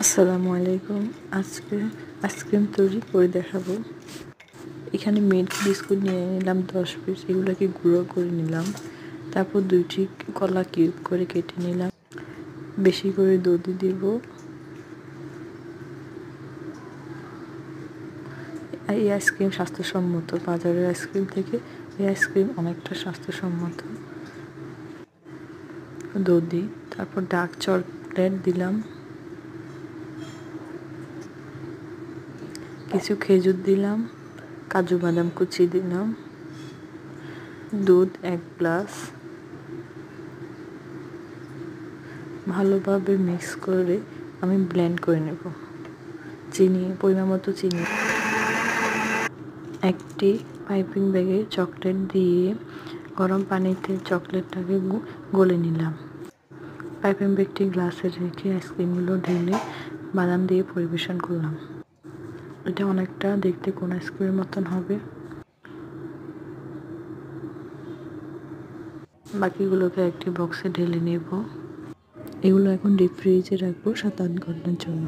আসসালামু আলাইকুম। আজকে আইসক্রিম তৈরি করে দেখাবো। এখানে মিল্ক বিস্কুট নিয়ে নিলাম 10 পিস, এগুলোকে গুঁড়ো করে নিলাম। তারপর 2টি কলা কিউব করে কেটে নিলাম। বেশি করে দুধ দিব। এই আইসক্রিম স্বাস্থ্যসম্মত, বাজারের আইসক্রিম থেকে এই আইসক্রিম অনেকটা স্বাস্থ্যসম্মত। দুধ দিই, তারপর ডার্ক চকলেট দিলাম, কিছু খেজুর দিলাম, কাজু বাদাম কুচি দিলাম, দুধ 1 গ্লাস। ভালোভাবে মিক্স করে আমি ব্লেন্ড করে নেব। চিনি, পরিমাণ মতো চিনি। একটি পাইপিং ব্যাগে চকলেট দিয়ে গরম পানিতে চকলেটটাকে গলে নিলাম। পাইপিং ব্যাগটি গ্লাসে রেখে আইসক্রিমগুলো ঢেলে বাদাম দিয়ে পরিবেশন করলাম। এটা অনেকটা দেখতে কোন আইসক্রিমের মতন হবে। বাকিগুলোকে একটি বক্সে ঢেলে নেব। এগুলো এখন ডিপ ফ্রিজে রাখবো 7-8 ঘন্টার জন্য।